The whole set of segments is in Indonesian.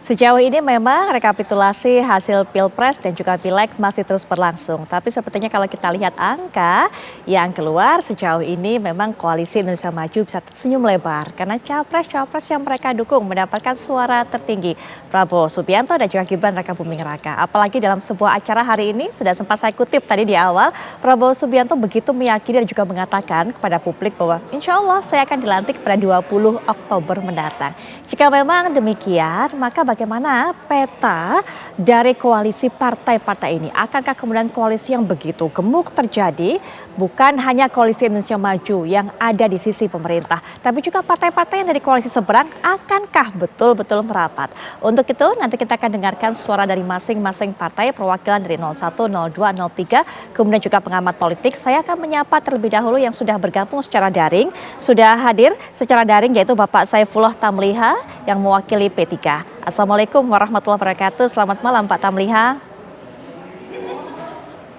Sejauh ini memang rekapitulasi hasil Pilpres dan juga Pileg masih terus berlangsung. Tapi sepertinya kalau kita lihat angka yang keluar sejauh ini memang koalisi Indonesia Maju bisa tersenyum lebar. Karena capres-capres yang mereka dukung mendapatkan suara tertinggi. Prabowo Subianto dan juga Gibran Rakabuming Raka. Apalagi dalam sebuah acara hari ini, sudah sempat saya kutip tadi di awal, Prabowo Subianto begitu meyakini dan juga mengatakan kepada publik bahwa insya Allah saya akan dilantik pada 20 Oktober mendatang. Jika memang demikian, maka bagaimana peta dari koalisi partai-partai ini? Akankah kemudian koalisi yang begitu gemuk terjadi? Bukan hanya koalisi Indonesia Maju yang ada di sisi pemerintah, tapi juga partai-partai yang dari koalisi seberang akankah betul-betul merapat? Untuk itu nanti kita akan dengarkan suara dari masing-masing partai, perwakilan dari 01, 02, 03, kemudian juga pengamat politik. Saya akan menyapa terlebih dahulu yang sudah bergabung secara daring, sudah hadir secara daring yaitu Bapak Saifullah Tamliha yang mewakili P3. Assalamualaikum warahmatullahi wabarakatuh. Selamat malam Pak Tamliha.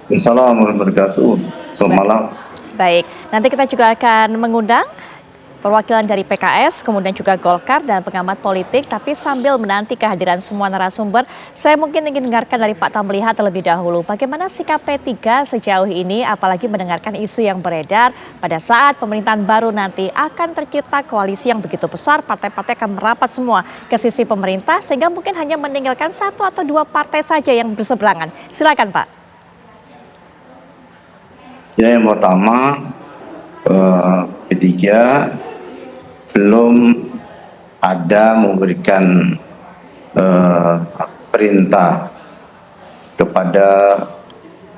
Assalamualaikum warahmatullahi wabarakatuh. Selamat malam. Baik, nanti kita juga akan mengundang perwakilan dari PKS, kemudian juga Golkar dan pengamat politik. Tapi sambil menanti kehadiran semua narasumber, saya mungkin ingin dengarkan dari Pak Tamliha terlebih dahulu. Bagaimana sikap P3 sejauh ini, apalagi mendengarkan isu yang beredar pada saat pemerintahan baru nanti akan tercipta koalisi yang begitu besar, partai-partai akan merapat semua ke sisi pemerintah, sehingga mungkin hanya meninggalkan satu atau dua partai saja yang berseberangan. Silakan Pak. Ya, yang pertama P3 belum ada memberikan perintah kepada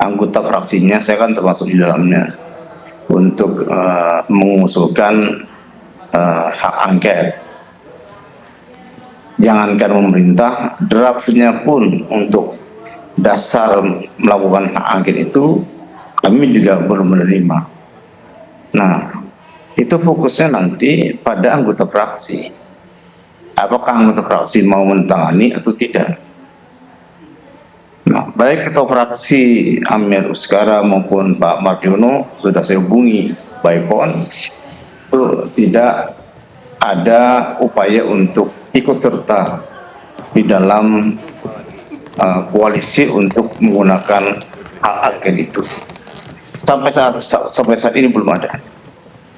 anggota fraksinya, saya kan termasuk di dalamnya, untuk mengusulkan hak angket. Jangankan pemerintah, draftnya pun untuk dasar melakukan hak angket itu kami juga belum menerima. Nah, itu fokusnya nanti pada anggota fraksi. Apakah anggota fraksi mau menentangani atau tidak? Nah, baik ketua fraksi Amir Uskara maupun Pak Mardiono sudah saya hubungi by phone, itu tidak ada upaya untuk ikut serta di dalam koalisi untuk menggunakan hak angket itu. Sampai saat ini belum ada.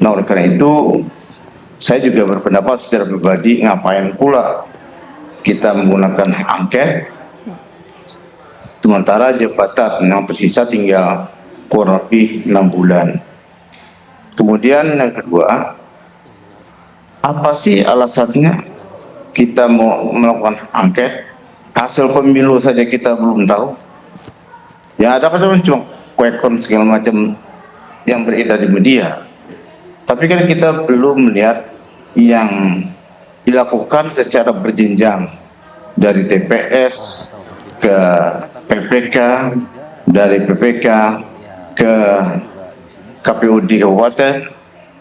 Nah, oleh karena itu saya juga berpendapat secara pribadi, ngapain pula kita menggunakan hak angket sementara jabatan yang tersisa tinggal kurang lebih 6 bulan. Kemudian yang kedua, apa sih alasannya kita mau melakukan hak angket? Hasil pemilu saja kita belum tahu. Ya ada kan cuma kuekon segala macam yang beredar di media. Tapi kan kita belum melihat yang dilakukan secara berjenjang dari TPS ke PPK, dari PPK ke KPUD kabupaten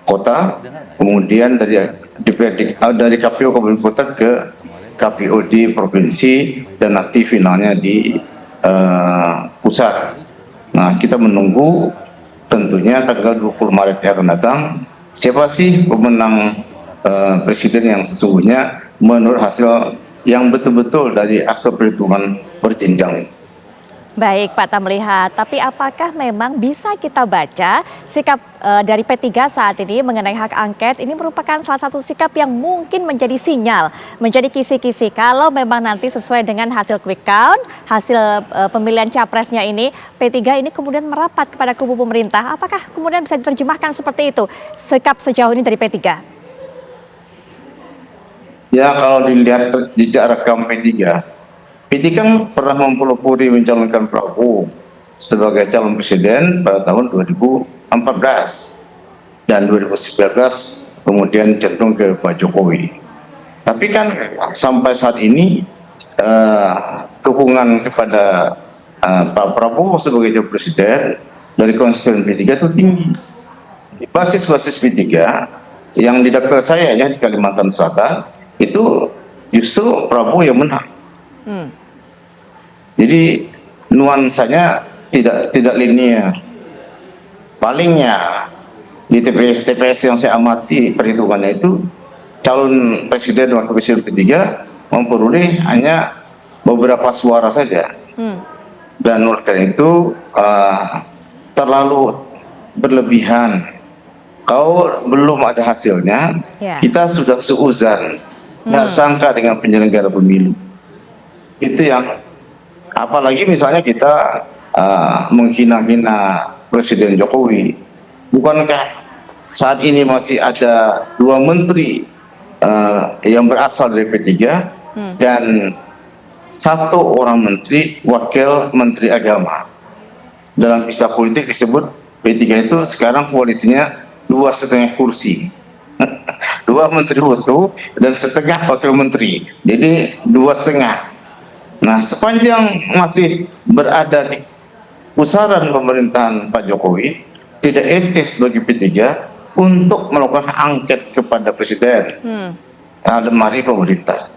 kota, kemudian dari KPU kabupaten kota ke KPUD provinsi, dan nanti finalnya di pusat. Nah, kita menunggu tentunya tanggal 20 Maret yang akan datang, siapa sih pemenang presiden yang sesungguhnya menurut hasil yang betul-betul dari hasil perhitungan berjenjang. Baik Pak Tamliha, tapi apakah memang bisa kita baca sikap dari P3 saat ini mengenai hak angket ini merupakan salah satu sikap yang mungkin menjadi sinyal, menjadi kisi-kisi kalau memang nanti sesuai dengan hasil quick count, hasil pemilihan capresnya ini, P3 ini kemudian merapat kepada kubu pemerintah. Apakah kemudian bisa diterjemahkan seperti itu sikap sejauh ini dari P3? Ya, kalau dilihat jejak rekam P3 kan pernah mempelopori mencalonkan Prabowo sebagai calon presiden pada tahun 2014 dan 2019 kemudian cenderung ke Pak Jokowi. Tapi kan sampai saat ini dukungan kepada Pak Prabowo sebagai calon presiden dari konstituen P3 itu tinggi. Di basis-basis P3 yang di dapil saya ya di Kalimantan Selatan itu justru Prabowo yang menang. Jadi nuansanya tidak linear. Palingnya di TPS yang saya amati perhitungannya itu calon presiden wakil presiden P3 memperoleh hanya beberapa suara saja. Dan oleh karena itu terlalu berlebihan. Kalau belum ada hasilnya, kita sudah seuzan, nggak sangka dengan penyelenggara pemilu. Itu yang, apalagi misalnya kita menghina-hina Presiden Jokowi. Bukankah saat ini masih ada 2 menteri yang berasal dari P3 dan 1 orang menteri wakil menteri agama. Dalam kisah politik disebut P3 itu sekarang koalisinya 2,5 kursi. 2 menteri utuh dan setengah wakil menteri, jadi 2,5. Nah, sepanjang masih berada di pusaran pemerintahan Pak Jokowi, tidak etis bagi P3 untuk melakukan angket kepada Presiden. Mari pemerintah.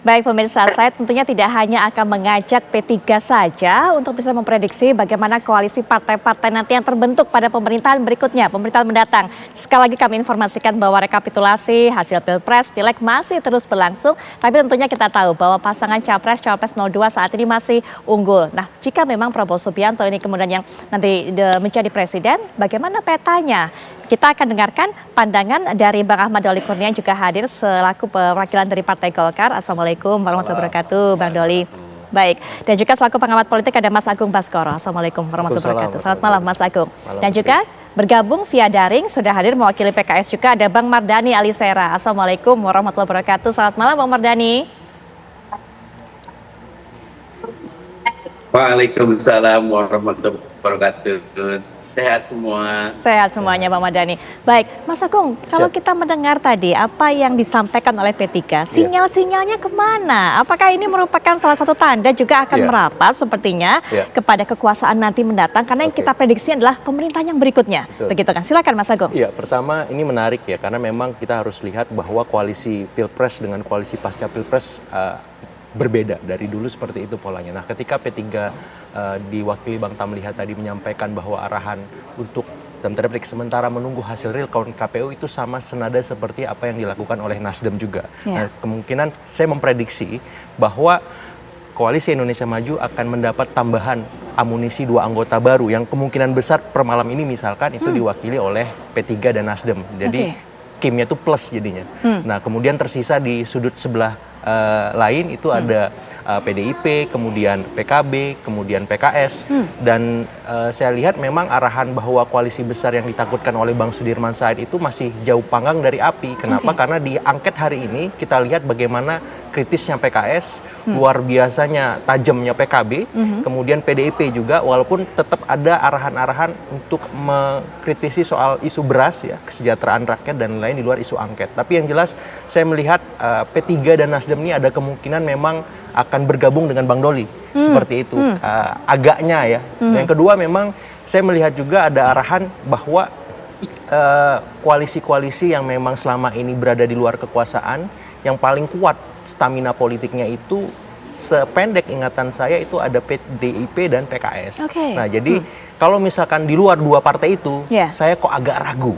Baik pemirsa, saya tentunya tidak hanya akan mengajak P3 saja untuk bisa memprediksi bagaimana koalisi partai-partai nanti yang terbentuk pada pemerintahan berikutnya, pemerintahan mendatang. Sekali lagi kami informasikan bahwa rekapitulasi hasil Pilpres, Pileg masih terus berlangsung, tapi tentunya kita tahu bahwa pasangan Capres-Cawapres 02 saat ini masih unggul. Nah, jika memang Prabowo Subianto ini kemudian yang nanti menjadi presiden, bagaimana petanya? Kita akan dengarkan pandangan dari Bang Ahmad Doli Kurnia yang juga hadir selaku perwakilan dari Partai Golkar. Assalamualaikum warahmatullahi wabarakatuh, Bang Doli. Baik, dan juga selaku pengamat politik ada Mas Agung Baskoro. Assalamualaikum warahmatullahi wabarakatuh. Selamat malam Mas Agung. Dan juga bergabung via daring sudah hadir mewakili PKS juga ada Bang Mardhani Alisera. Assalamualaikum warahmatullahi wabarakatuh. Selamat malam Bang Mardhani. Waalaikumsalam warahmatullahi wabarakatuh. Sehat semua. Sehat semuanya Bang Mardhani. Baik, Mas Agung, kalau kita mendengar tadi apa yang disampaikan oleh P3, sinyal-sinyalnya kemana? Apakah ini merupakan salah satu tanda juga akan merapat sepertinya kepada kekuasaan nanti mendatang? Karena yang kita prediksi adalah pemerintahan yang berikutnya. Begitu kan? Silakan Mas Agung. Iya, pertama ini menarik ya, karena memang kita harus lihat bahwa koalisi Pilpres dengan koalisi pasca Pilpres berbeda dari dulu, seperti itu polanya. Nah, ketika P3 diwakili Bang Tamliha tadi menyampaikan bahwa arahan untuk dalam tanda petik sementara menunggu hasil real count KPU itu sama senada seperti apa yang dilakukan oleh Nasdem juga. Nah, kemungkinan saya memprediksi bahwa Koalisi Indonesia Maju akan mendapat tambahan amunisi 2 anggota baru yang kemungkinan besar per malam ini misalkan itu diwakili oleh P3 dan Nasdem. Jadi kimnya itu plus jadinya. Nah, kemudian tersisa di sudut sebelah lain itu ada PDIP, kemudian PKB, kemudian PKS. Dan saya lihat memang arahan bahwa koalisi besar yang ditakutkan oleh Bang Sudirman Said itu masih jauh panggang dari api. Kenapa? Karena di angket hari ini kita lihat bagaimana kritisnya PKS, luar biasanya tajamnya PKB, kemudian PDIP juga, walaupun tetap ada arahan-arahan untuk mengkritisi soal isu beras ya, kesejahteraan rakyat dan lain di luar isu angket. Tapi yang jelas saya melihat P3 dan Nasdem ini ada kemungkinan memang akan bergabung dengan Bang Doli, seperti itu agaknya ya. Yang kedua memang saya melihat juga ada arahan bahwa koalisi-koalisi yang memang selama ini berada di luar kekuasaan, yang paling kuat stamina politiknya itu sependek ingatan saya itu ada PDIP dan PKS. Nah, jadi kalau misalkan di luar 2 partai itu, saya kok agak ragu.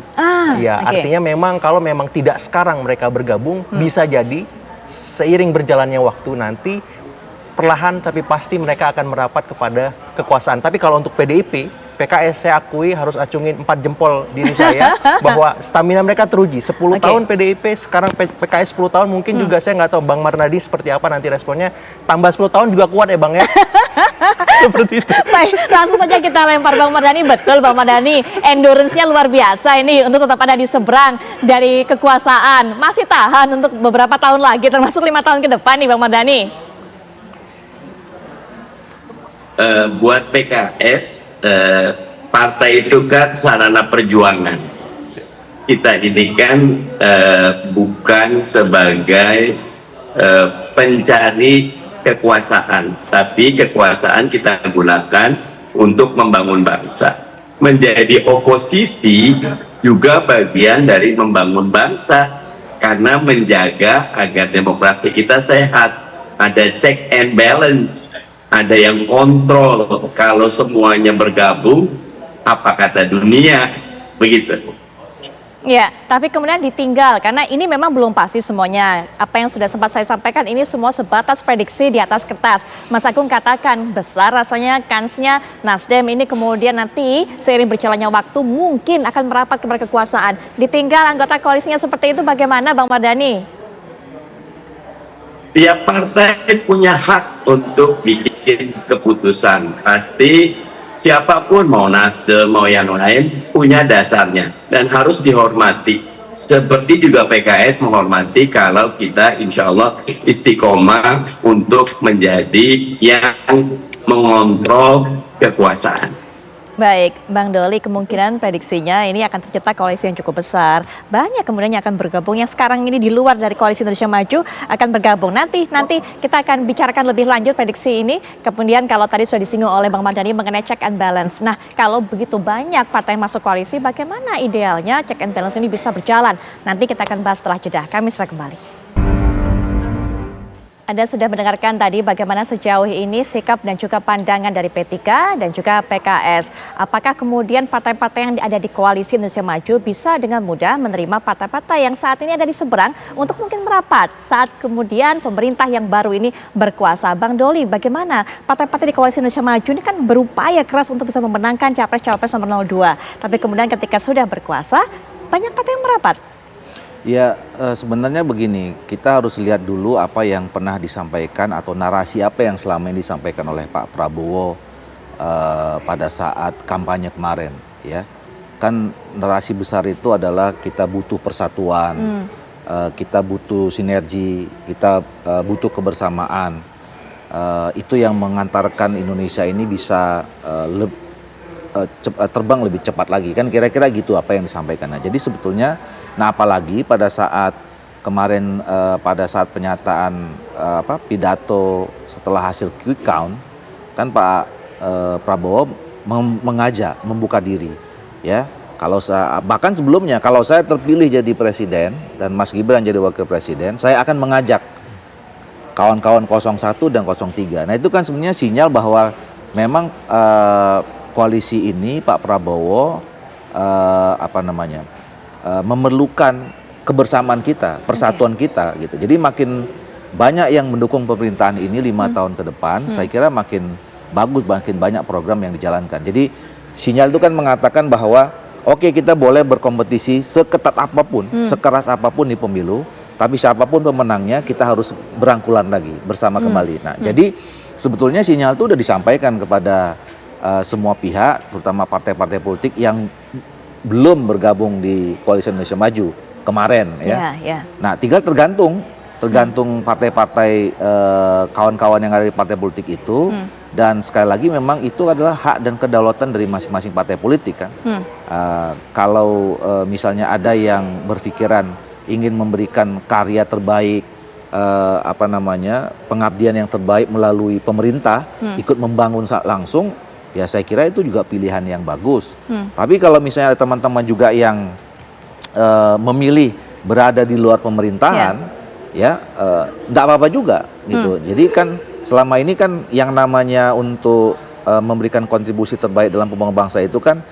Artinya memang kalau memang tidak sekarang mereka bergabung, bisa jadi seiring berjalannya waktu nanti perlahan tapi pasti mereka akan merapat kepada kekuasaan. Tapi kalau untuk PDIP, PKS saya akui harus acungin 4 jempol diri saya bahwa stamina mereka teruji. 10 tahun PDIP, sekarang PKS 10 tahun, mungkin juga saya nggak tahu Bang Mardhani seperti apa nanti responnya. Tambah 10 tahun juga kuat ya Bang ya. Seperti itu. Baik, langsung saja kita lempar Bang Mardhani. Betul Bang Mardhani, endurance-nya luar biasa ini untuk tetap ada di seberang dari kekuasaan. Masih tahan untuk beberapa tahun lagi, termasuk 5 tahun ke depan nih Bang Mardhani. Buat PKS, partai itu kan sarana perjuangan. Kita ini kan bukan sebagai pencari kekuasaan, tapi kekuasaan kita gunakan untuk membangun bangsa. Menjadi oposisi juga bagian dari membangun bangsa, karena menjaga agar demokrasi kita sehat, ada check and balance, ada yang kontrol. Kalau semuanya bergabung, apa kata dunia, begitu. Ya, tapi kemudian ditinggal karena ini memang belum pasti semuanya. Apa yang sudah sempat saya sampaikan ini semua sebatas prediksi di atas kertas. Mas Agung katakan besar rasanya kansnya Nasdem ini kemudian nanti seiring berjalannya waktu mungkin akan merapat kepada kekuasaan. Ditinggal anggota koalisinya seperti itu bagaimana Bang Mardhani? Tiap partai punya hak untuk bikin keputusan. Pasti siapapun mau Nasdem mau yang lain punya dasarnya dan harus dihormati. Seperti juga PKS menghormati kalau kita insya Allah istiqomah untuk menjadi yang mengontrol kekuasaan. Baik, Bang Doli, kemungkinan prediksinya ini akan tercipta koalisi yang cukup besar. Banyak kemudian yang akan bergabung, yang sekarang ini di luar dari Koalisi Indonesia Maju akan bergabung. Nanti kita akan bicarakan lebih lanjut prediksi ini. Kemudian kalau tadi sudah disinggung oleh Bang Mardhani mengenai check and balance. Nah, kalau begitu banyak partai masuk koalisi, bagaimana idealnya check and balance ini bisa berjalan? Nanti kita akan bahas setelah jeda. Kami segera kembali. Anda sudah mendengarkan tadi bagaimana sejauh ini sikap dan juga pandangan dari P3 dan juga PKS. Apakah kemudian partai-partai yang ada di Koalisi Indonesia Maju bisa dengan mudah menerima partai-partai yang saat ini ada di seberang untuk mungkin merapat saat kemudian pemerintah yang baru ini berkuasa. Bang Doli, bagaimana partai-partai di Koalisi Indonesia Maju ini kan berupaya keras untuk bisa memenangkan Capres-Cawapres nomor 02. Tapi kemudian ketika sudah berkuasa, banyak partai yang merapat. Ya, sebenarnya begini, kita harus lihat dulu apa yang pernah disampaikan atau narasi apa yang selama ini disampaikan oleh Pak Prabowo pada saat kampanye kemarin, ya. Kan narasi besar itu adalah kita butuh persatuan, kita butuh sinergi, kita butuh kebersamaan. Itu yang mengantarkan Indonesia ini bisa terbang lebih cepat lagi, kan kira-kira gitu apa yang disampaikan. Nah, jadi sebetulnya, nah apalagi pada saat kemarin pada saat penyataan pidato setelah hasil quick count, kan Pak Prabowo mengajak membuka diri, ya. Kalau saya, bahkan sebelumnya kalau saya terpilih jadi presiden dan Mas Gibran jadi wakil presiden, saya akan mengajak kawan-kawan 01 dan 03. Nah, itu kan sebenarnya sinyal bahwa memang koalisi ini Pak Prabowo memerlukan kebersamaan kita, persatuan kita gitu. Jadi makin banyak yang mendukung pemerintahan ini 5 tahun ke depan, saya kira makin bagus, makin banyak program yang dijalankan. Jadi sinyal itu kan mengatakan bahwa oke, kita boleh berkompetisi seketat apapun, sekeras apapun di pemilu, tapi siapapun pemenangnya kita harus berangkulan lagi bersama kembali. Nah, jadi sebetulnya sinyal itu sudah disampaikan kepada semua pihak, terutama partai-partai politik yang belum bergabung di Koalisi Indonesia Maju kemarin, ya. Nah, tinggal tergantung partai-partai kawan-kawan yang ada di partai politik itu, dan sekali lagi memang itu adalah hak dan kedaulatan dari masing-masing partai politik kan. Kalau misalnya ada yang berpikiran ingin memberikan karya terbaik, pengabdian yang terbaik melalui pemerintah, ikut membangun langsung. Ya, saya kira itu juga pilihan yang bagus. Tapi kalau misalnya ada teman-teman juga yang memilih berada di luar pemerintahan, enggak apa-apa juga gitu. Jadi kan selama ini kan yang namanya untuk memberikan kontribusi terbaik dalam pembangunan bangsa itu kan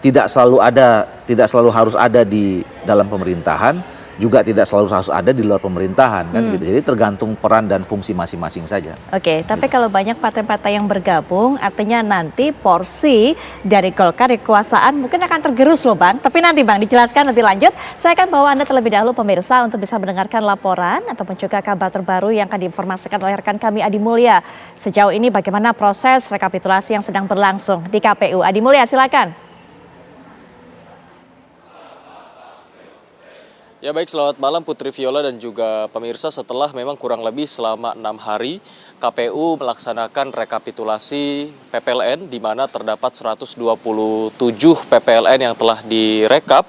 tidak selalu harus ada di dalam pemerintahan, juga tidak selalu harus ada di luar pemerintahan kan gitu. Jadi tergantung peran dan fungsi masing-masing saja. Oke, tapi kalau banyak partai-partai yang bergabung, artinya nanti porsi dari Golkar di kekuasaan mungkin akan tergerus loh Bang. Tapi nanti Bang dijelaskan lebih lanjut. Saya akan bawa Anda terlebih dahulu pemirsa untuk bisa mendengarkan laporan ataupun juga kabar terbaru yang akan diinformasikan oleh rekan kami Adi Mulya. Sejauh ini bagaimana proses rekapitulasi yang sedang berlangsung di KPU. Adi Mulya, silakan. Ya baik, selamat malam Putri Viola dan juga pemirsa. Setelah memang kurang lebih selama 6 hari KPU melaksanakan rekapitulasi PPLN di mana terdapat 127 PPLN yang telah direkap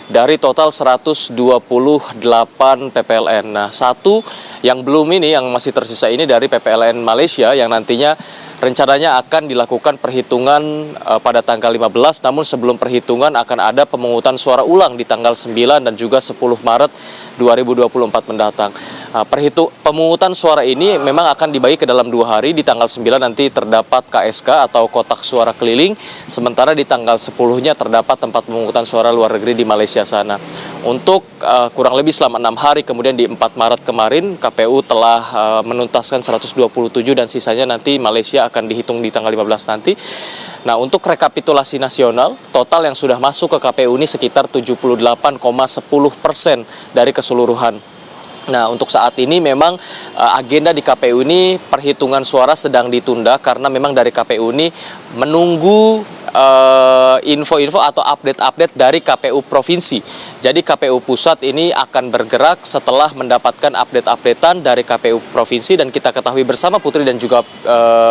dari total 128 PPLN. Nah, satu yang belum ini yang masih tersisa ini dari PPLN Malaysia yang nantinya rencananya akan dilakukan perhitungan pada tanggal 15, namun sebelum perhitungan akan ada pemungutan suara ulang di tanggal 9 dan juga 10 Maret 2024 mendatang. Pemungutan suara ini memang akan dibagi ke dalam 2 hari. Di tanggal 9 nanti terdapat KSK atau kotak suara keliling, sementara di tanggal 10-nya terdapat tempat pemungutan suara luar negeri di Malaysia sana. Untuk kurang lebih selama 6 hari, kemudian di 4 Maret kemarin KPU telah menuntaskan 127 dan sisanya nanti Malaysia akan dihitung di tanggal 15 nanti. Nah, untuk rekapitulasi nasional, total yang sudah masuk ke KPU ini sekitar 78,10% dari keseluruhan. Nah, untuk saat ini memang agenda di KPU ini perhitungan suara sedang ditunda karena memang dari KPU ini menunggu info-info atau update-update dari KPU provinsi. Jadi KPU pusat ini akan bergerak setelah mendapatkan update-updatean dari KPU provinsi, dan kita ketahui bersama Putri dan juga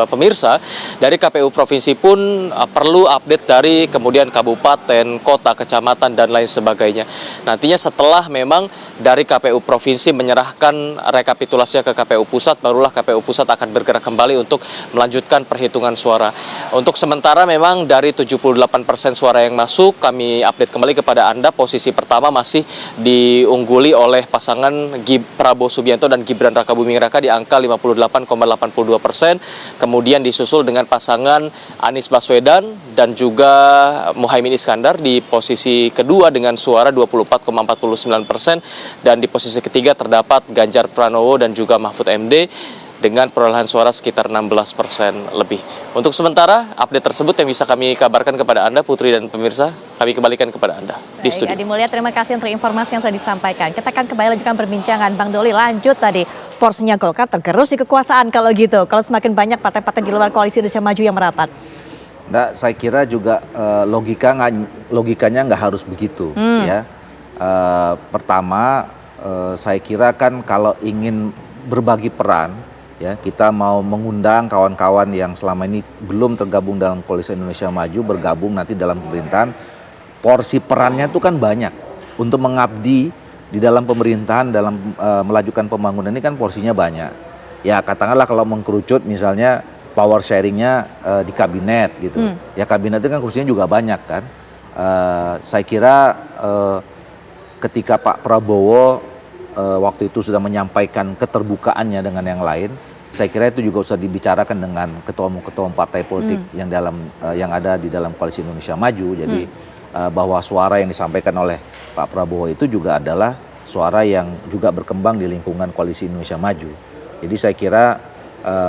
pemirsa, dari KPU provinsi pun perlu update dari kemudian kabupaten, kota, kecamatan dan lain sebagainya. Nantinya setelah memang dari KPU provinsi menyerahkan rekapitulasinya ke KPU pusat, barulah KPU pusat akan bergerak kembali untuk melanjutkan perhitungan suara. Untuk sementara memang dari 78% suara yang masuk, kami update kembali kepada Anda, posisi pertama masih diungguli oleh pasangan Prabowo Subianto dan Gibran Rakabuming Raka di angka 58,82%, kemudian disusul dengan pasangan Anies Baswedan dan juga Muhaimin Iskandar di posisi kedua dengan suara 24,49%, dan di posisi ketiga terdapat Ganjar Pranowo dan juga Mahfud MD dengan perolehan suara sekitar 16% lebih. Untuk sementara, update tersebut yang bisa kami kabarkan kepada Anda, Putri dan pemirsa, kami kembalikan kepada Anda di studio. Adi Mulya, terima kasih untuk informasi yang sudah disampaikan. Kita akan kembali lanjutkan perbincangan. Bang Doli, lanjut tadi. Porsinya Golkar tergerus di kekuasaan kalau gitu. Kalau semakin banyak partai-partai di luar koalisi Indonesia Maju yang merapat. Nah, saya kira juga logikanya nggak harus begitu, ya. Pertama, saya kira kan kalau ingin berbagi peran, ya, kita mau mengundang kawan-kawan yang selama ini belum tergabung dalam Koalisi Indonesia Maju bergabung nanti dalam pemerintahan. Porsi perannya itu kan banyak untuk mengabdi di dalam pemerintahan, dalam melajukan pembangunan ini kan porsinya banyak. Ya katakanlah kalau mengkerucut misalnya power sharingnya di kabinet gitu. Ya kabinet itu kan kursinya juga banyak kan. Saya kira ketika Pak Prabowo waktu itu sudah menyampaikan keterbukaannya dengan yang lain, saya kira itu juga usah dibicarakan dengan ketua-ketua partai politik yang ada di dalam Koalisi Indonesia Maju. Jadi bahwa suara yang disampaikan oleh Pak Prabowo itu juga adalah suara yang juga berkembang di lingkungan Koalisi Indonesia Maju. Jadi saya kira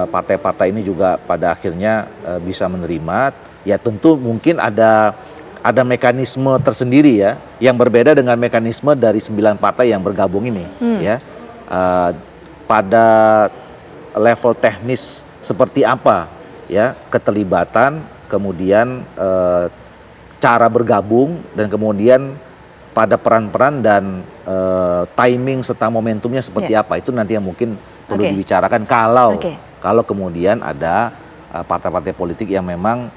partai-partai ini juga pada akhirnya bisa menerima. Ya tentu mungkin ada mekanisme tersendiri ya, yang berbeda dengan mekanisme dari 9 partai yang bergabung ini, ya. Pada level teknis seperti apa, ya, keterlibatan, kemudian cara bergabung, dan kemudian pada peran-peran dan timing serta momentumnya seperti apa, itu nanti yang mungkin perlu dibicarakan kalau kemudian ada partai-partai politik yang memang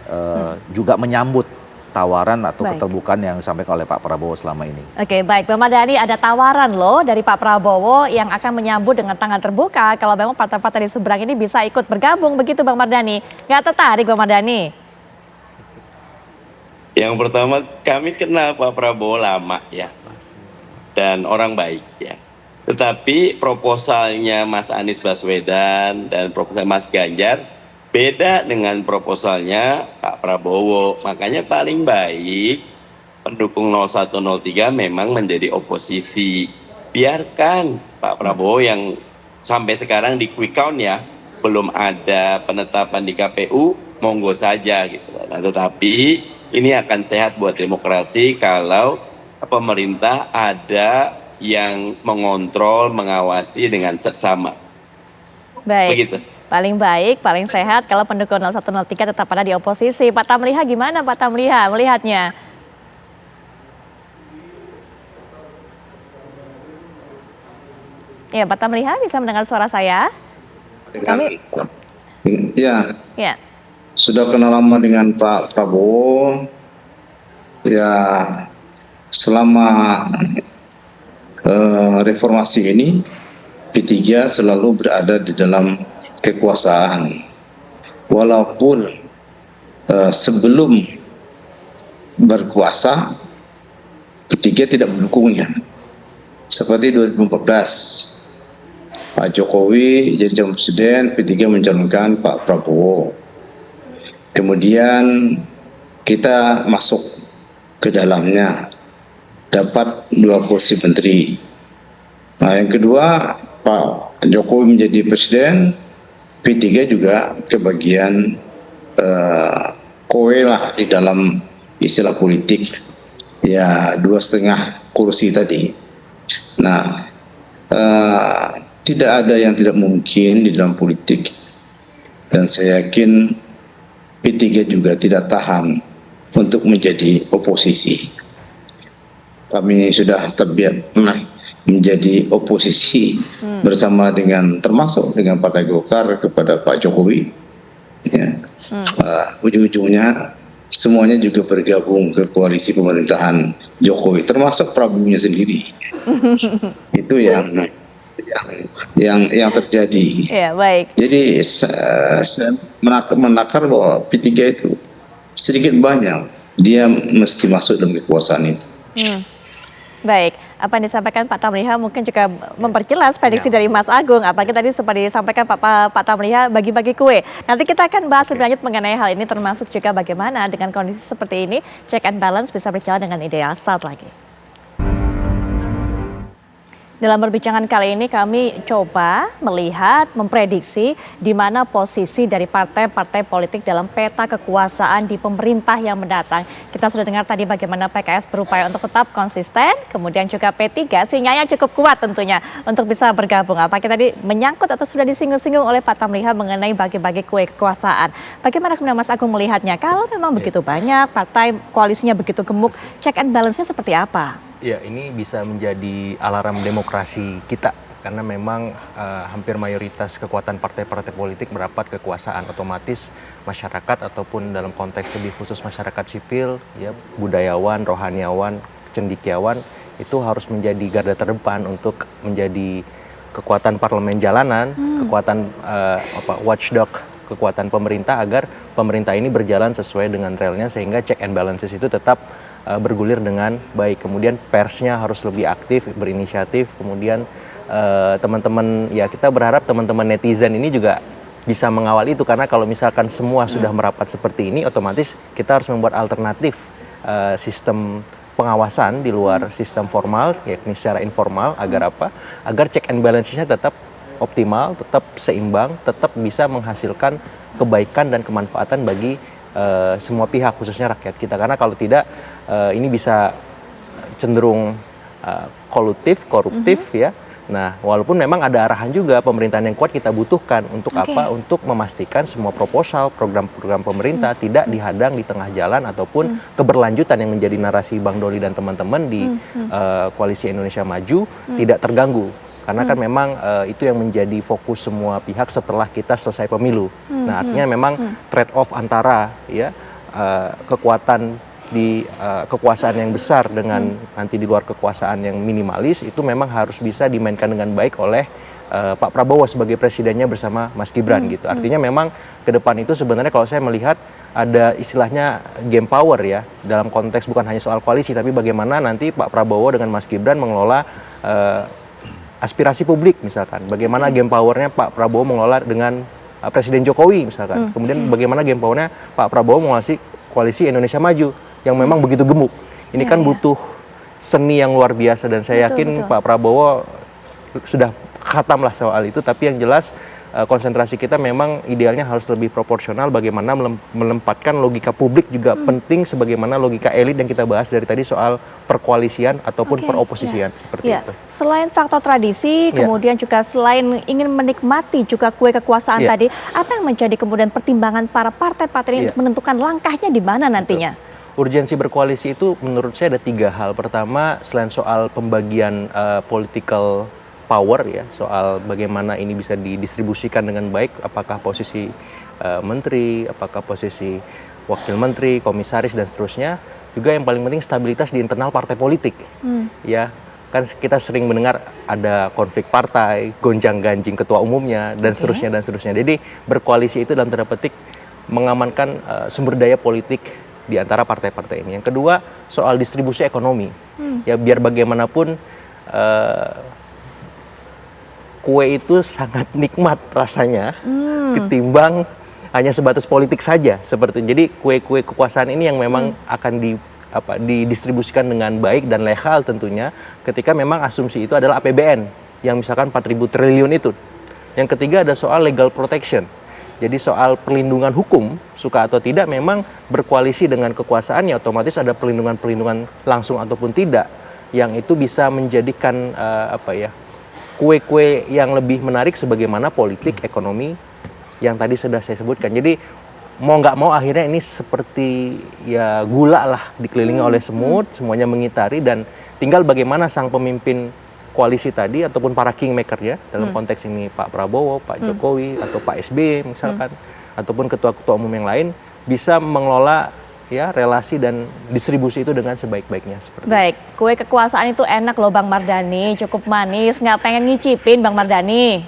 juga menyambut tawaran atau keterbukaan yang disampaikan oleh Pak Prabowo selama ini. Oke, baik. Bang Mardhani, ada tawaran loh dari Pak Prabowo yang akan menyambut dengan tangan terbuka kalau memang partai-partai di seberang ini bisa ikut bergabung, begitu Bang Mardhani? Nggak tertarik Bang Mardhani? Yang pertama, kami kenal Pak Prabowo lama ya, dan orang baik ya. Tetapi proposalnya Mas Anies Baswedan dan proposal Mas Ganjar beda dengan proposalnya Pak Prabowo. Makanya paling baik pendukung 0103 memang menjadi oposisi. Biarkan Pak Prabowo yang sampai sekarang di quick count ya, belum ada penetapan di KPU, monggo saja gitu. Nah, tetapi ini akan sehat buat demokrasi kalau pemerintah ada yang mengontrol, mengawasi dengan seksama. Baik. Begitu. Paling baik, paling sehat kalau pendukung 0103 tetap ada di oposisi. Pak Tamliha gimana Pak Tamliha melihatnya? Ya, Pak Tamliha bisa mendengar suara saya? Ya. Sudah kenal lama dengan Pak Prabowo. Ya, selama reformasi ini P3 selalu berada di dalam kekuasaan. walaupun sebelum berkuasa P3 tidak mendukungnya. Seperti 2014, Pak Jokowi jadi calon presiden, P3 mencalonkan Pak Prabowo. Kemudian kita masuk ke dalamnya, dapat 2 kursi menteri. Nah, yang kedua, Pak Jokowi menjadi presiden, P3 juga kebagian kowe lah di dalam istilah politik, ya 2,5 kursi tadi. Nah, tidak ada yang tidak mungkin di dalam politik, dan saya yakin P3 juga tidak tahan untuk menjadi oposisi. Kami sudah pernah menjadi oposisi bersama dengan, termasuk dengan Partai Golkar kepada Pak Jokowi. Ya. Ujung-ujungnya semuanya juga bergabung ke koalisi pemerintahan Jokowi, termasuk Prabowo-nya sendiri. Itu yang terjadi. Ya, baik. Jadi saya menakar bahwa P3 itu sedikit banyak dia mesti masuk dalam kekuasaan itu. Baik, apa yang disampaikan Pak Tamliha mungkin juga memperjelas prediksi dari Mas Agung. Apalagi tadi seperti disampaikan Pak Tamliha bagi-bagi kue. Nanti kita akan bahas lebih lanjut mengenai hal ini, termasuk juga bagaimana dengan kondisi seperti ini check and balance bisa berjalan dengan ideal. Saat lagi. Dalam perbincangan kali ini kami coba melihat, memprediksi di mana posisi dari partai-partai politik dalam peta kekuasaan di pemerintah yang mendatang. Kita sudah dengar tadi bagaimana PKS berupaya untuk tetap konsisten, kemudian juga P3 sinyalnya cukup kuat tentunya untuk bisa bergabung. Apakah tadi menyangkut atau sudah disinggung-singgung oleh Pak Tamliha mengenai bagi-bagi kue kekuasaan. Bagaimana kemudian Mas Agung melihatnya? Kalau memang begitu banyak, partai koalisinya begitu gemuk, check and balance-nya seperti apa? Ya, ini bisa menjadi alarm demokrasi kita karena memang hampir mayoritas kekuatan partai-partai politik merapat kekuasaan, otomatis masyarakat ataupun dalam konteks lebih khusus masyarakat sipil, ya budayawan, rohaniawan, cendekiawan itu harus menjadi garda terdepan untuk menjadi kekuatan parlemen jalanan, kekuatan watchdog, kekuatan pemerintah agar pemerintah ini berjalan sesuai dengan relnya sehingga check and balances itu tetap bergulir dengan baik. Kemudian persnya harus lebih aktif, berinisiatif. Kemudian teman-teman, ya kita berharap teman-teman netizen ini juga bisa mengawal itu, karena kalau misalkan semua sudah merapat seperti ini, otomatis kita harus membuat alternatif sistem pengawasan di luar sistem formal, yakni secara informal, agar apa? Agar check and balance-nya tetap optimal, tetap seimbang, tetap bisa menghasilkan kebaikan dan kemanfaatan bagi semua pihak, khususnya rakyat kita. Karena kalau tidak, ini bisa cenderung kolutif, koruptif ya. Nah, walaupun memang ada arahan juga pemerintahan yang kuat kita butuhkan untuk apa? Untuk memastikan semua proposal, program-program pemerintah tidak dihadang di tengah jalan ataupun keberlanjutan yang menjadi narasi Bang Doli dan teman-teman di Koalisi Indonesia Maju tidak terganggu. Karena kan memang itu yang menjadi fokus semua pihak setelah kita selesai pemilu. Nah, artinya memang trade-off antara ya kekuatan di kekuasaan yang besar dengan nanti di luar kekuasaan yang minimalis itu memang harus bisa dimainkan dengan baik oleh Pak Prabowo sebagai presidennya bersama Mas Gibran gitu. Artinya memang ke depan itu sebenarnya kalau saya melihat ada istilahnya game power ya, dalam konteks bukan hanya soal koalisi tapi bagaimana nanti Pak Prabowo dengan Mas Gibran mengelola aspirasi publik misalkan. Bagaimana game powernya Pak Prabowo mengelola dengan Presiden Jokowi misalkan. Kemudian bagaimana game powernya Pak Prabowo menguasai Koalisi Indonesia Maju yang memang begitu gemuk. Ini kan butuh seni yang luar biasa dan saya yakin Pak Prabowo sudah khatam lah soal itu. Tapi yang jelas konsentrasi kita memang idealnya harus lebih proporsional, bagaimana menempatkan logika publik juga penting sebagaimana logika elit yang kita bahas dari tadi soal perkoalisian ataupun peroposisian seperti itu. Selain faktor tradisi, kemudian juga selain ingin menikmati juga kue kekuasaan tadi, apa yang menjadi kemudian pertimbangan para partai-partai ini untuk menentukan langkahnya di mana nantinya? Urgensi berkoalisi itu menurut saya ada 3 hal. Pertama, selain soal pembagian political power ya, soal bagaimana ini bisa didistribusikan dengan baik, apakah posisi menteri, apakah posisi wakil menteri, komisaris dan seterusnya. Juga yang paling penting stabilitas di internal partai politik. Ya, kan kita sering mendengar ada konflik partai, gonjang-ganjing ketua umumnya dan seterusnya dan seterusnya. Jadi berkoalisi itu dalam tanda petik mengamankan sumber daya politik di antara partai-partai ini. Yang kedua, soal distribusi ekonomi. Ya biar bagaimanapun kue itu sangat nikmat rasanya ketimbang hanya sebatas politik saja seperti. Jadi kue-kue kekuasaan ini yang memang akan didistribusikan dengan baik dan legal tentunya ketika memang asumsi itu adalah APBN yang misalkan 4.000 triliun itu. Yang ketiga ada soal legal protection. Jadi soal perlindungan hukum, suka atau tidak memang berkoalisi dengan kekuasaan ya otomatis ada perlindungan-perlindungan langsung ataupun tidak yang itu bisa menjadikan kue-kue yang lebih menarik sebagaimana politik, ekonomi yang tadi sudah saya sebutkan. Jadi mau nggak mau akhirnya ini seperti ya gula lah dikelilingi oleh semut, semuanya mengitari dan tinggal bagaimana sang pemimpin koalisi tadi ataupun para kingmaker ya dalam konteks ini Pak Prabowo, Pak Jokowi atau Pak SBY misalkan ataupun ketua-ketua umum yang lain bisa mengelola ya relasi dan distribusi itu dengan sebaik-baiknya seperti Baik, kue kekuasaan itu enak loh Bang Mardhani, cukup manis, nggak pengen ngicipin Bang Mardhani.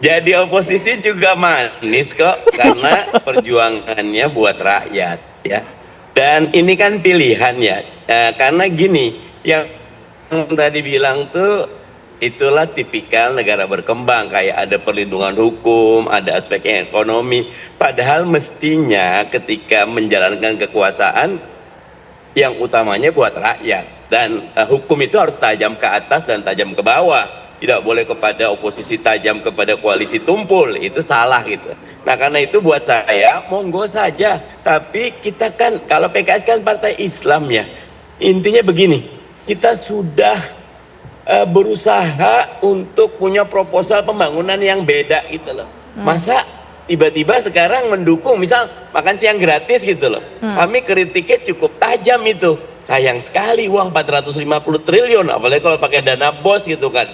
Jadi oposisi juga manis kok karena perjuangannya buat rakyat ya. Dan ini kan pilihan ya. Karena gini, yang tadi bilang tuh itulah tipikal negara berkembang kayak ada perlindungan hukum, ada aspek ekonomi. Padahal mestinya ketika menjalankan kekuasaan yang utamanya buat rakyat dan hukum itu harus tajam ke atas dan tajam ke bawah. Tidak boleh kepada oposisi tajam kepada koalisi tumpul, itu salah gitu. Nah karena itu buat saya monggo saja, tapi kita kan kalau PKS kan partai Islam ya, intinya begini, kita sudah berusaha untuk punya proposal pembangunan yang beda gitu loh. Masa tiba-tiba sekarang mendukung misal makan siang gratis gitu loh. Kami kritiknya cukup tajam itu. Sayang sekali uang 450 triliun, apalagi kalau pakai dana BOS gitu kan.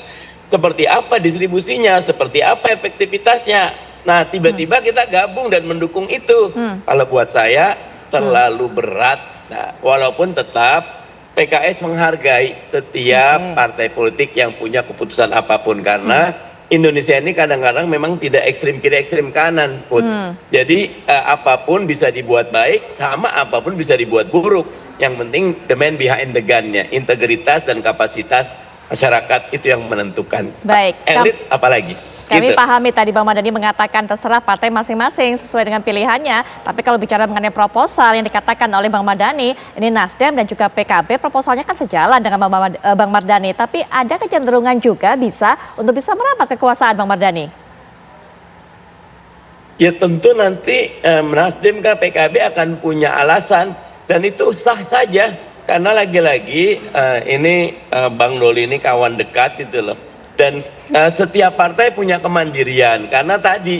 Seperti apa distribusinya, seperti apa efektivitasnya. Nah tiba-tiba kita gabung dan mendukung itu. Kalau buat saya terlalu berat. Nah, walaupun tetap PKS menghargai setiap partai politik yang punya keputusan apapun. Karena Indonesia ini kadang-kadang memang tidak ekstrim kiri ekstrim kanan pun. Jadi apapun bisa dibuat baik, sama apapun bisa dibuat buruk. Yang penting the man behind the gun-nya, integritas dan kapasitas masyarakat itu yang menentukan. Baik. Elit apalagi. Kami gitu. pahami tadi Bang Mardhani mengatakan terserah partai masing-masing sesuai dengan pilihannya. Tapi kalau bicara mengenai proposal yang dikatakan oleh Bang Mardhani, ini Nasdem dan juga PKB proposalnya kan sejalan dengan Bang Mardhani. Tapi ada kecenderungan juga untuk bisa merapat kekuasaan Bang Mardhani. Ya tentu nanti Nasdem ke PKB akan punya alasan dan itu sah saja. Karena lagi-lagi ini Bang Doli ini kawan dekat gitu loh. Dan setiap partai punya kemandirian. Karena tadi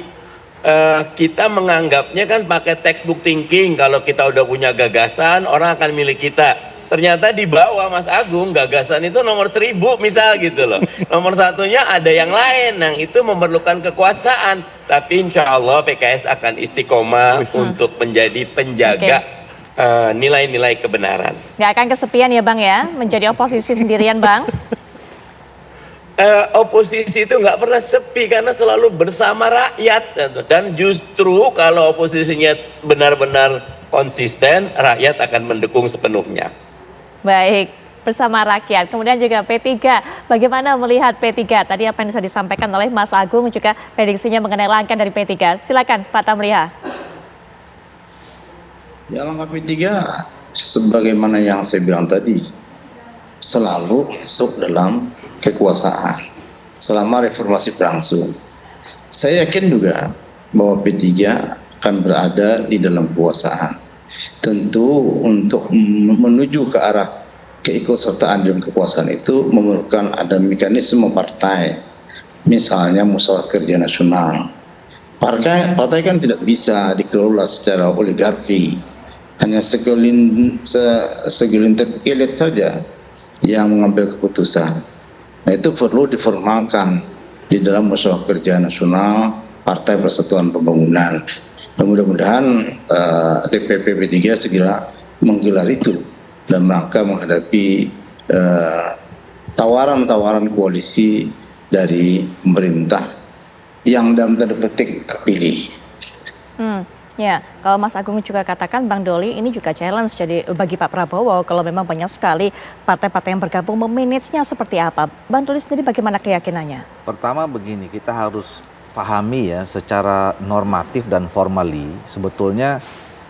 kita menganggapnya kan pakai textbook thinking. Kalau kita udah punya gagasan, orang akan milih kita. Ternyata di bawah Mas Agung, gagasan itu nomor 1000 misal gitu loh. Nomor satunya ada yang lain, yang itu memerlukan kekuasaan. Tapi insya Allah PKS akan istiqomah untuk menjadi penjaga nilai-nilai kebenaran. Nggak akan kesepian ya Bang ya, menjadi oposisi sendirian Bang? Oposisi itu nggak pernah sepi karena selalu bersama rakyat. Dan justru kalau oposisinya benar-benar konsisten, rakyat akan mendukung sepenuhnya. Baik, bersama rakyat. Kemudian juga P3, bagaimana melihat P3? Tadi apa yang sudah disampaikan oleh Mas Agung juga prediksinya mengenai langkah dari P3. Silakan Pak Tamliha. Ya langkah P3 sebagaimana yang saya bilang tadi selalu masuk dalam kekuasaan selama reformasi berlangsung. Saya yakin juga bahwa P3 akan berada di dalam kekuasaan. Tentu untuk menuju ke arah keikutsertaan dalam kekuasaan itu memerlukan ada mekanisme partai, misalnya musyawarah kerja nasional. Partai kan tidak bisa dikelola secara oligarki. Hanya segelintir elit saja yang mengambil keputusan. Nah itu perlu diformalkan di dalam musyawarah kerja nasional Partai Persatuan Pembangunan. Dan mudah-mudahan DPP P3 segera menggelar itu dalam rangka menghadapi tawaran-tawaran koalisi dari pemerintah yang dalam tanda petik terpilih. Ya, kalau Mas Agung juga katakan Bang Doli ini juga challenge jadi bagi Pak Prabowo kalau memang banyak sekali partai-partai yang bergabung memanage-nya seperti apa. Bang Doli sendiri bagaimana keyakinannya? Pertama begini, kita harus pahami ya secara normatif dan formally sebetulnya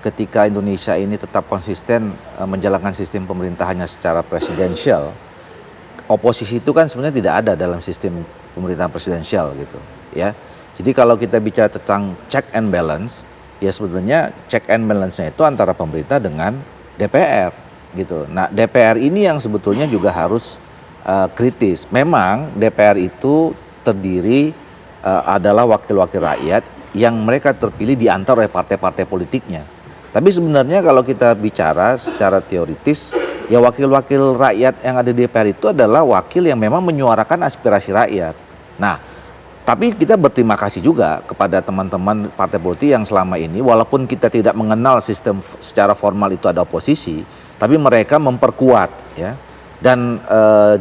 ketika Indonesia ini tetap konsisten menjalankan sistem pemerintahannya secara presidensial, oposisi itu kan sebenarnya tidak ada dalam sistem pemerintahan presidensial gitu ya. Jadi kalau kita bicara tentang check and balance, ya sebetulnya check and balance-nya itu antara pemerintah dengan DPR gitu. Nah, DPR ini yang sebetulnya juga harus kritis. Memang DPR itu terdiri adalah wakil-wakil rakyat yang mereka terpilih diantar oleh partai-partai politiknya. Tapi sebenarnya kalau kita bicara secara teoritis, ya wakil-wakil rakyat yang ada di DPR itu adalah wakil yang memang menyuarakan aspirasi rakyat. Nah, tapi kita berterima kasih juga kepada teman-teman partai politik yang selama ini walaupun kita tidak mengenal sistem secara formal itu ada oposisi, tapi mereka memperkuat ya. Dan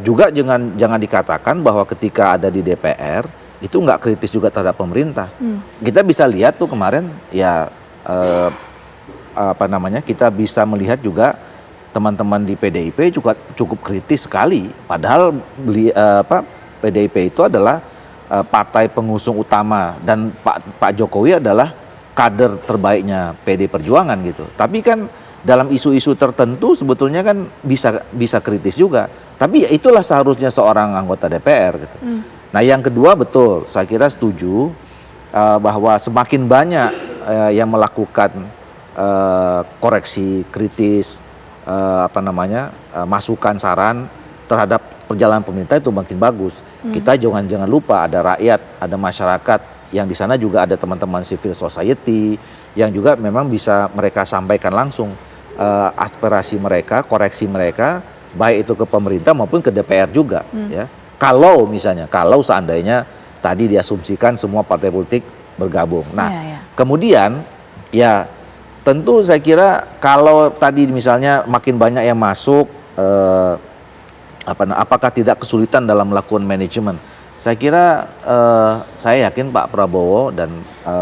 juga jangan dikatakan bahwa ketika ada di DPR itu nggak kritis juga terhadap pemerintah. Kita bisa lihat tuh kemarin ya kita bisa melihat juga teman-teman di PDIP juga cukup kritis sekali. Padahal PDIP itu adalah partai pengusung utama dan Pak Jokowi adalah kader terbaiknya PD Perjuangan gitu. Tapi kan dalam isu-isu tertentu sebetulnya kan bisa kritis juga. Tapi ya itulah seharusnya seorang anggota DPR gitu. Nah, yang kedua betul, saya kira setuju bahwa semakin banyak yang melakukan koreksi kritis, masukan saran terhadap perjalanan pemerintah itu makin bagus. Kita jangan lupa ada rakyat, ada masyarakat yang di sana juga ada teman-teman civil society yang juga memang bisa mereka sampaikan langsung aspirasi mereka, koreksi mereka, baik itu ke pemerintah maupun ke DPR juga. Ya, kalau seandainya tadi diasumsikan semua partai politik bergabung. Nah, kemudian ya tentu saya kira kalau tadi misalnya makin banyak yang masuk, apakah tidak kesulitan dalam melakukan manajemen? Saya kira saya yakin Pak Prabowo dan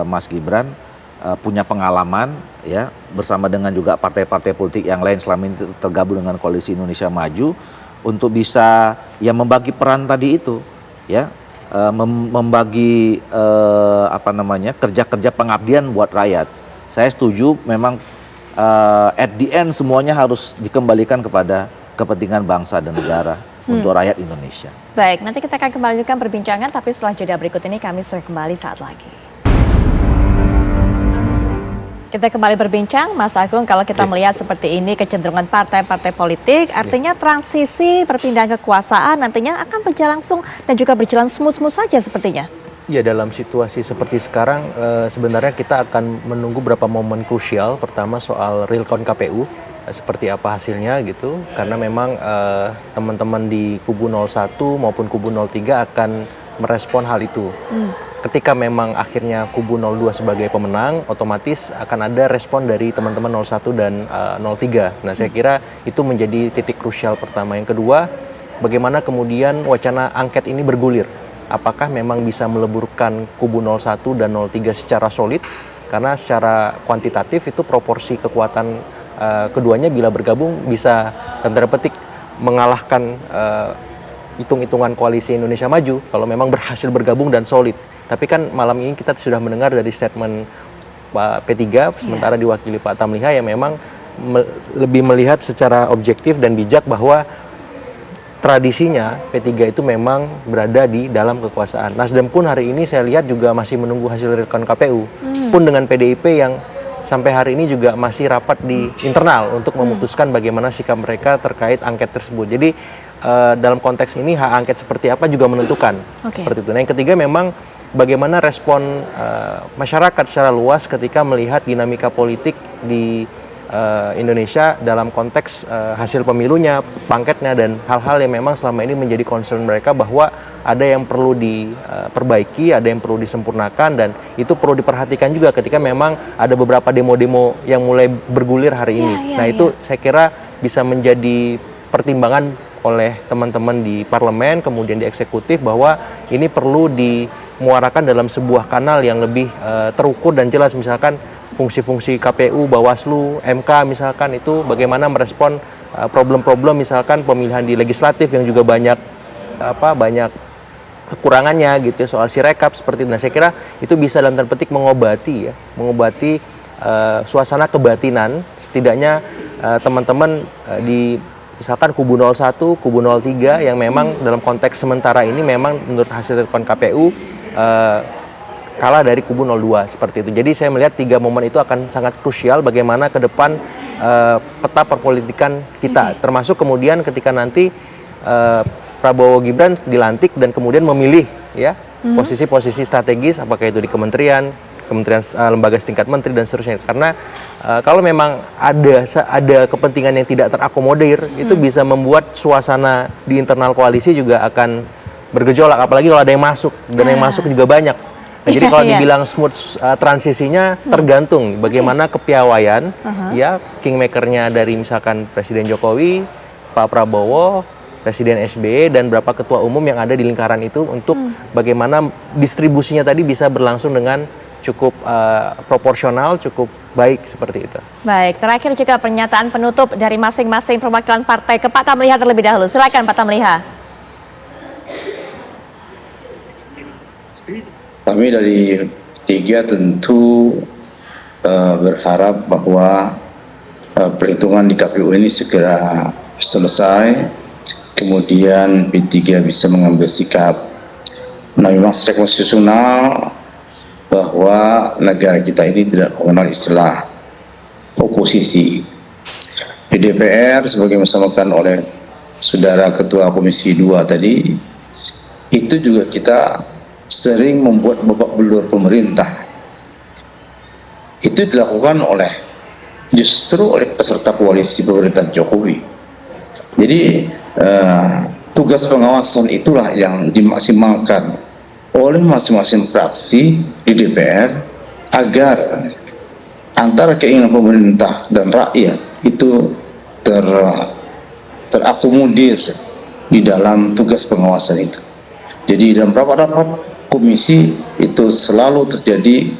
Mas Gibran punya pengalaman ya bersama dengan juga partai-partai politik yang lain selama ini tergabung dengan Koalisi Indonesia Maju untuk bisa ya membagi peran tadi itu ya, membagi kerja-kerja pengabdian buat rakyat. Saya setuju memang at the end semuanya harus dikembalikan kepada kepentingan bangsa dan negara untuk rakyat Indonesia. Baik, nanti kita akan kembalikan perbincangan, tapi setelah jeda berikut ini kami segera kembali saat lagi. Kita kembali berbincang, Mas Agung, kalau kita melihat seperti ini kecenderungan partai-partai politik, artinya transisi perpindahan kekuasaan nantinya akan berlangsung dan juga berjalan smooth-smooth saja sepertinya. Ya, dalam situasi seperti sekarang sebenarnya kita akan menunggu beberapa momen krusial. Pertama soal real count KPU, seperti apa hasilnya gitu. Karena memang teman-teman di kubu 01 maupun kubu 03 akan merespon hal itu. Ketika memang akhirnya kubu 02 sebagai pemenang, otomatis akan ada respon dari teman-teman 01 dan 03. Nah, saya kira itu menjadi titik krusial pertama. Yang kedua, bagaimana kemudian wacana angket ini bergulir. Apakah memang bisa meleburkan kubu 01 dan 03 secara solid? Karena secara kuantitatif itu proporsi kekuatan keduanya bila bergabung bisa dalam tanda petik mengalahkan hitung-hitungan Koalisi Indonesia Maju kalau memang berhasil bergabung dan solid. Tapi kan malam ini kita sudah mendengar dari statement Pak P3 sementara diwakili Pak Tamliha yang memang lebih melihat secara objektif dan bijak bahwa tradisinya P3 itu memang berada di dalam kekuasaan. Nasdem pun hari ini saya lihat juga masih menunggu hasil real count KPU. Pun dengan PDIP yang sampai hari ini juga masih rapat di internal untuk memutuskan bagaimana sikap mereka terkait angket tersebut. Jadi dalam konteks ini hak angket seperti apa juga menentukan. Seperti itu. Nah, yang ketiga memang bagaimana respon masyarakat secara luas ketika melihat dinamika politik di Indonesia dalam konteks hasil pemilunya, pangketnya, dan hal-hal yang memang selama ini menjadi concern mereka bahwa ada yang perlu diperbaiki, ada yang perlu disempurnakan, dan itu perlu diperhatikan juga ketika memang ada beberapa demo-demo yang mulai bergulir hari ini. Itu saya kira bisa menjadi pertimbangan oleh teman-teman di parlemen, kemudian di eksekutif, bahwa ini perlu muarakan dalam sebuah kanal yang lebih terukur dan jelas, misalkan fungsi-fungsi KPU, Bawaslu, MK misalkan itu bagaimana merespon problem-problem misalkan pemilihan di legislatif yang juga banyak kekurangannya gitu ya, soal sirekap seperti itu. Nah, saya kira itu bisa dalam tanda petik mengobati suasana kebatinan setidaknya teman-teman di misalkan kubu 01, kubu 03 yang memang dalam konteks sementara ini memang menurut hasil rekon KPU kalah dari kubu 02 seperti itu. Jadi saya melihat 3 momen itu akan sangat krusial bagaimana ke depan peta perpolitikan kita, termasuk kemudian ketika nanti Prabowo Gibran dilantik dan kemudian memilih ya posisi-posisi strategis, apakah itu di kementerian lembaga setingkat menteri dan seterusnya. Karena kalau memang ada kepentingan yang tidak terakomodir, itu bisa membuat suasana di internal koalisi juga akan bergejolak, apalagi kalau ada yang masuk dan yang masuk juga banyak. Nah, jadi kalau dibilang smooth transisinya tergantung bagaimana kepiawaian ya kingmakernya dari misalkan Presiden Jokowi, Pak Prabowo, Presiden SBY dan beberapa ketua umum yang ada di lingkaran itu untuk bagaimana distribusinya tadi bisa berlangsung dengan cukup proporsional, cukup baik seperti itu. Baik, terakhir juga pernyataan penutup dari masing-masing perwakilan partai ke Pak Tamliha terlebih dahulu. Silakan Pak Tamliha. Kami dari P3 tentu berharap bahwa perhitungan di KPU ini segera selesai, kemudian P3 bisa mengambil sikap. Nah, memang secara konstitusional bahwa negara kita ini tidak mengenal istilah oposisi. Di DPR, sebagai disampaikan oleh Saudara Ketua Komisi 2 tadi, itu juga kita sering membuat babak belur pemerintah. Itu dilakukan justru oleh peserta koalisi pemerintahan Jokowi. Jadi tugas pengawasan itulah yang dimaksimalkan oleh masing-masing fraksi di DPR agar antara keinginan pemerintah dan rakyat itu terakomodir di dalam tugas pengawasan itu. Jadi dalam rapat-rapat komisi itu selalu terjadi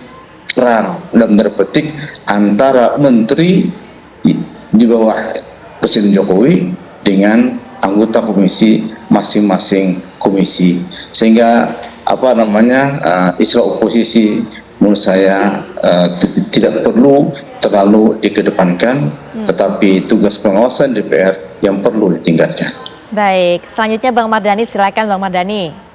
perang dalam tanda petik antara menteri di bawah Presiden Jokowi dengan anggota komisi masing-masing komisi, sehingga istilah oposisi menurut saya tidak perlu terlalu dikedepankan, tetapi tugas pengawasan DPR yang perlu ditingkatkan. Baik, selanjutnya Bang Mardhani, silakan Bang Mardhani.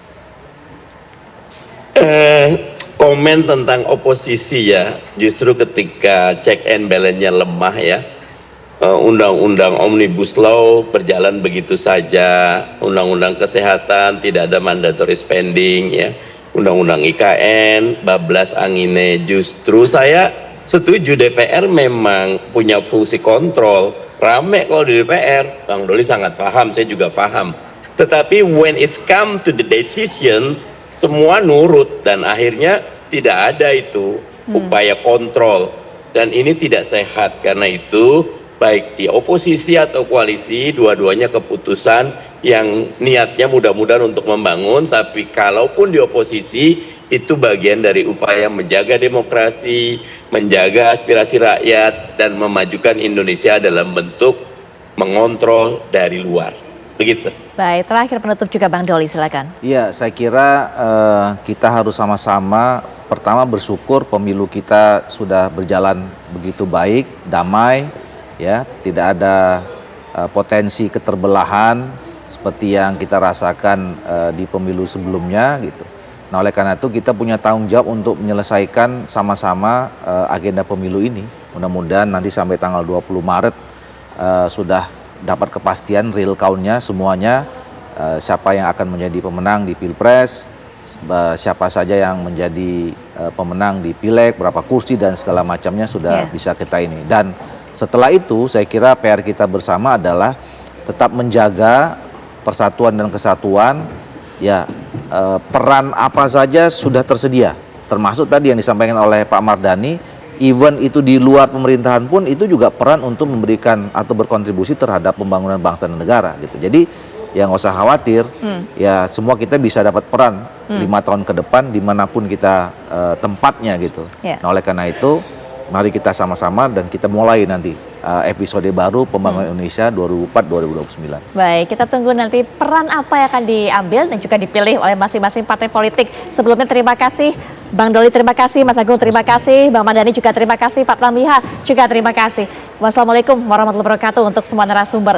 Komen tentang oposisi ya, justru ketika check and balance-nya lemah ya, undang-undang Omnibus Law berjalan begitu saja, undang-undang kesehatan tidak ada mandatory spending ya, undang-undang IKN bablas angine. Justru saya setuju DPR memang punya fungsi kontrol, rame kalau di DPR, Bang Doli sangat paham, saya juga paham, tetapi when it's come to the decisions semua nurut dan akhirnya tidak ada itu upaya kontrol, dan ini tidak sehat. Karena itu baik di oposisi atau koalisi, dua-duanya keputusan yang niatnya mudah-mudahan untuk membangun, tapi kalaupun di oposisi itu bagian dari upaya menjaga demokrasi, menjaga aspirasi rakyat, dan memajukan Indonesia dalam bentuk mengontrol dari luar. Begitu. Baik, terakhir penutup juga Bang Doli, silakan. Iya, saya kira kita harus sama-sama pertama bersyukur pemilu kita sudah berjalan begitu baik, damai, ya, tidak ada potensi keterbelahan seperti yang kita rasakan di pemilu sebelumnya gitu. Nah, oleh karena itu kita punya tanggung jawab untuk menyelesaikan sama-sama agenda pemilu ini. Mudah-mudahan nanti sampai tanggal 20 Maret sudah dapat kepastian real count-nya semuanya, siapa yang akan menjadi pemenang di Pilpres, siapa saja yang menjadi pemenang di Pileg, berapa kursi dan segala macamnya sudah bisa kita ini. Dan setelah itu saya kira PR kita bersama adalah tetap menjaga persatuan dan kesatuan, ya, peran apa saja sudah tersedia, termasuk tadi yang disampaikan oleh Pak Mardhani. Even itu di luar pemerintahan pun itu juga peran untuk memberikan atau berkontribusi terhadap pembangunan bangsa dan negara gitu. Jadi ya nggak usah khawatir, ya semua kita bisa dapat peran 5 tahun ke depan dimanapun kita tempatnya gitu. Ya. Nah oleh karena itu mari kita sama-sama dan kita mulai nanti episode baru pembangunan Indonesia 2004-2029. Baik, kita tunggu nanti peran apa yang akan diambil dan juga dipilih oleh masing-masing partai politik. Sebelumnya terima kasih Bang Doli, terima kasih Mas Agung, terima kasih Bang Mardhani, juga terima kasih Pak Tamliha, juga terima kasih. Wassalamualaikum warahmatullahi wabarakatuh untuk semua narasumber.